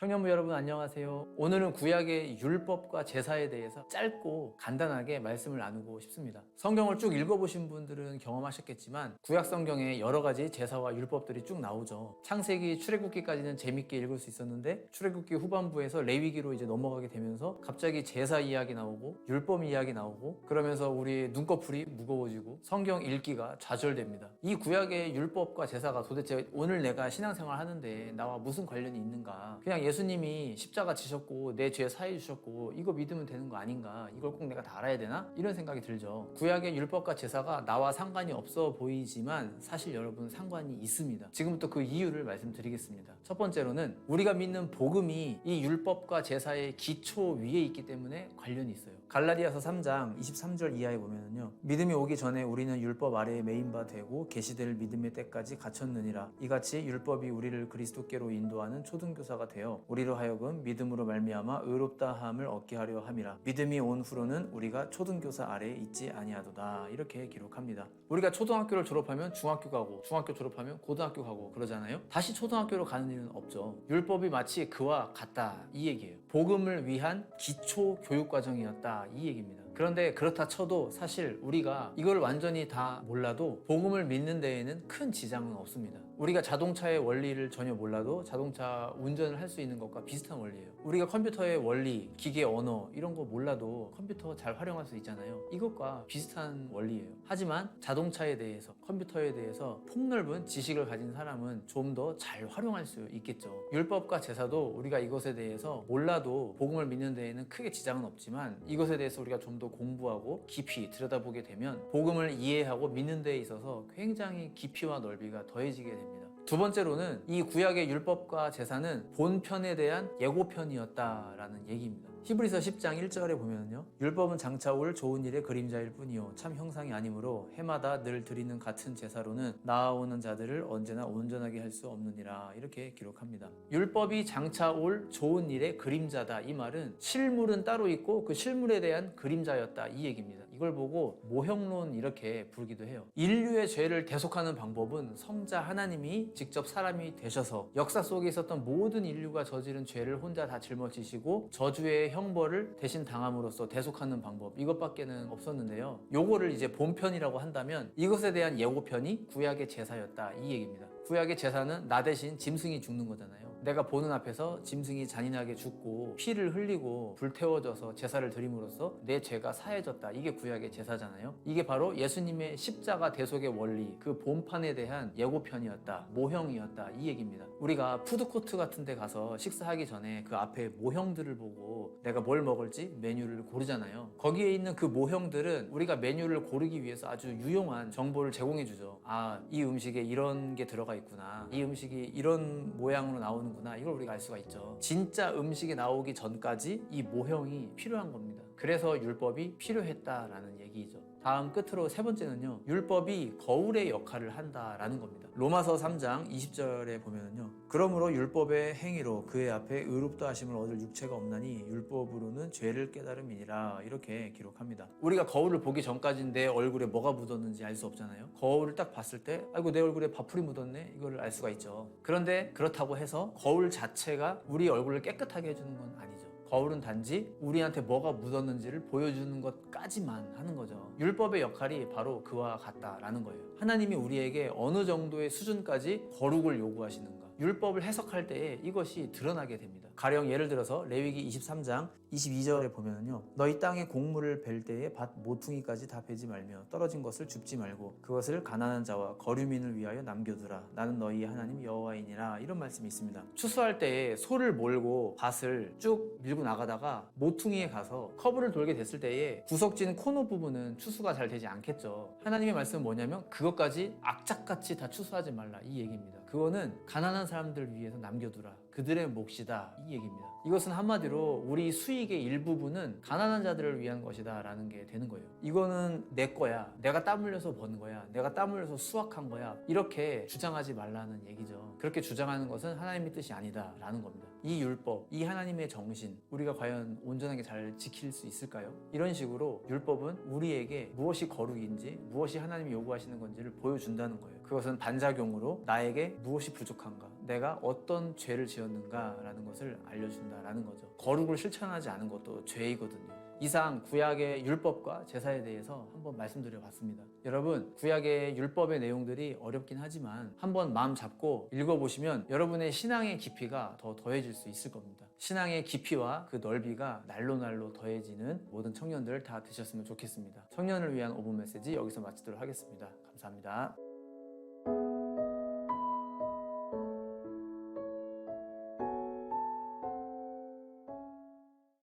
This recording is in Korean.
청년부 여러분 안녕하세요. 오늘은 구약의 율법과 제사에 대해서 짧고 간단하게 말씀을 나누고 싶습니다. 성경을 쭉 읽어보신 분들은 경험하셨겠지만 구약 성경에 여러 가지 제사와 율법들이 쭉 나오죠. 창세기, 출애굽기까지는 재밌게 읽을 수 있었는데 출애굽기 후반부에서 레위기로 이제 넘어가게 되면서 갑자기 제사 이야기 나오고 율법 이야기 나오고 그러면서 우리 눈꺼풀이 무거워지고 성경 읽기가 좌절됩니다. 이 구약의 율법과 제사가 도대체 오늘 내가 신앙생활 하는데 나와 무슨 관련이 있는가? 그냥 예수님이 십자가 지셨고 내 죄 사해 주셨고 이거 믿으면 되는 거 아닌가? 이걸 꼭 내가 다 알아야 되나? 이런 생각이 들죠. 구약의 율법과 제사가 나와 상관이 없어 보이지만 사실 여러분 상관이 있습니다. 지금부터 그 이유를 말씀드리겠습니다. 첫 번째로는 우리가 믿는 복음이 이 율법과 제사의 기초 위에 있기 때문에 관련이 있어요. 갈라디아서 3장 23절 이하에 보면은요. 믿음이 오기 전에 우리는 율법 아래에 매인 바 되고 계시될 믿음의 때까지 갇혔느니라. 이같이 율법이 우리를 그리스도께로 인도하는 초등교사가 되어 우리로 하여금 믿음으로 말미암아 의롭다함을 얻게 하려 함이라. 믿음이 온 후로는 우리가 초등교사 아래에 있지 아니하도다. 이렇게 기록합니다. 우리가 초등학교를 졸업하면 중학교 가고 중학교 졸업하면 고등학교 가고 그러잖아요. 다시 초등학교로 가는 일은 없죠. 율법이 마치 그와 같다 이 얘기예요. 복음을 위한 기초 교육 과정이었다 이 얘기입니다. 그런데 그렇다 쳐도 사실 우리가 이걸 완전히 다 몰라도 복음을 믿는 데에는 큰 지장은 없습니다. 우리가 자동차의 원리를 전혀 몰라도 자동차 운전을 할 수 있는 것과 비슷한 원리예요. 우리가 컴퓨터의 원리, 기계 언어 이런 거 몰라도 컴퓨터 잘 활용할 수 있잖아요. 이것과 비슷한 원리예요. 하지만 자동차에 대해서, 컴퓨터에 대해서 폭넓은 지식을 가진 사람은 좀 더 잘 활용할 수 있겠죠. 율법과 제사도 우리가 이것에 대해서 몰라도 복음을 믿는 데에는 크게 지장은 없지만 이것에 대해서 우리가 좀 더 공부하고 깊이 들여다보게 되면 복음을 이해하고 믿는 데에 있어서 굉장히 깊이와 넓이가 더해지게 됩니다. 두 번째로는 이 구약의 율법과 제사는 본편에 대한 예고편이었다라는 얘기입니다. 히브리서 10장 1절에 보면요. 율법은 장차 올 좋은 일의 그림자일 뿐이요 참 형상이 아니므로 해마다 늘 드리는 같은 제사로는 나아오는 자들을 언제나 온전하게 할 수 없느니라 이렇게 기록합니다. 율법이 장차 올 좋은 일의 그림자다 이 말은 실물은 따로 있고 그 실물에 대한 그림자였다 이 얘기입니다. 이걸 보고 모형론 이렇게 부르기도 해요. 인류의 죄를 대속하는 방법은 성자 하나님이 직접 사람이 되셔서 역사 속에 있었던 모든 인류가 저지른 죄를 혼자 다 짊어지시고 저주의 형벌을 대신 당함으로써 대속하는 방법 이것밖에는 없었는데요. 요거를 이제 본편이라고 한다면 이것에 대한 예고편이 구약의 제사였다 이 얘기입니다. 구약의 제사는 나 대신 짐승이 죽는 거잖아요. 내가 보는 앞에서 짐승이 잔인하게 죽고 피를 흘리고 불태워져서 제사를 드림으로써 내 죄가 사해졌다. 이게 구약의 제사잖아요. 이게 바로 예수님의 십자가 대속의 원리, 그 본판에 대한 예고편이었다, 모형이었다 이 얘기입니다. 우리가 푸드코트 같은 데 가서 식사하기 전에 그 앞에 모형들을 보고 내가 뭘 먹을지 메뉴를 고르잖아요. 거기에 있는 그 모형들은 우리가 메뉴를 고르기 위해서 아주 유용한 정보를 제공해 주죠. 아, 이 음식에 이런 게 들어가 있구나. 이 음식이 이런 모양으로 나오는구나. 이걸 우리가 알 수가 있죠. 진짜 음식이 나오기 전까지 이 모형이 필요한 겁니다. 그래서 율법이 필요했다라는 얘기죠. 다음 끝으로 세 번째는요. 율법이 거울의 역할을 한다라는 겁니다. 로마서 3장 20절에 보면요. 그러므로 율법의 행위로 그의 앞에 의롭다 하심을 얻을 육체가 없나니 율법으로는 죄를 깨달음이니라 이렇게 기록합니다. 우리가 거울을 보기 전까지는 내 얼굴에 뭐가 묻었는지 알 수 없잖아요. 거울을 딱 봤을 때 아이고 내 얼굴에 밥풀이 묻었네 이거를 알 수가 있죠. 그런데 그렇다고 해서 거울 자체가 우리 얼굴을 깨끗하게 해주는 건 아니죠. 거울은 단지 우리한테 뭐가 묻었는지를 보여주는 것까지만 하는 거죠. 율법의 역할이 바로 그와 같다라는 거예요. 하나님이 우리에게 어느 정도의 수준까지 거룩을 요구하시는가. 율법을 해석할 때에 이것이 드러나게 됩니다. 가령 예를 들어서 레위기 23장 22절에 보면요. 너희 땅에 곡물을 벨 때에 밭 모퉁이까지 다 베지 말며 떨어진 것을 줍지 말고 그것을 가난한 자와 거류민을 위하여 남겨두라. 나는 너희 하나님 여호와이니라. 이런 말씀이 있습니다. 추수할 때에 소를 몰고 밭을 쭉 밀고 나가다가 모퉁이에 가서 커브를 돌게 됐을 때에 구석진 코너 부분은 추수가 잘 되지 않겠죠. 하나님의 말씀은 뭐냐면 그것까지 악착같이 다 추수하지 말라 이 얘기입니다. 그거는 가난한 사람들 위해서 남겨두라. 그들의 몫이다 이 얘기입니다. 이것은 한마디로 우리 수익의 일부분은 가난한 자들을 위한 것이다 라는 게 되는 거예요. 이거는 내 거야. 내가 땀 흘려서 번 거야. 내가 땀 흘려서 수확한 거야. 이렇게 주장하지 말라는 얘기죠. 그렇게 주장하는 것은 하나님의 뜻이 아니다 라는 겁니다. 이 율법, 이 하나님의 정신 우리가 과연 온전하게 잘 지킬 수 있을까요? 이런 식으로 율법은 우리에게 무엇이 거룩인지 무엇이 하나님이 요구하시는 건지를 보여준다는 거예요. 그것은 반작용으로 나에게 무엇이 부족한가 내가 어떤 죄를 지었는가라는 것을 알려준다라는 거죠. 거룩을 실천하지 않은 것도 죄이거든요. 이상 구약의 율법과 제사에 대해서 한번 말씀드려 봤습니다. 여러분, 구약의 율법의 내용들이 어렵긴 하지만 한번 마음 잡고 읽어보시면 여러분의 신앙의 깊이가 더 더해질 수 있을 겁니다. 신앙의 깊이와 그 넓이가 날로 날로 더해지는 모든 청년들 다 되셨으면 좋겠습니다. 청년을 위한 5분 메시지 여기서 마치도록 하겠습니다. 감사합니다.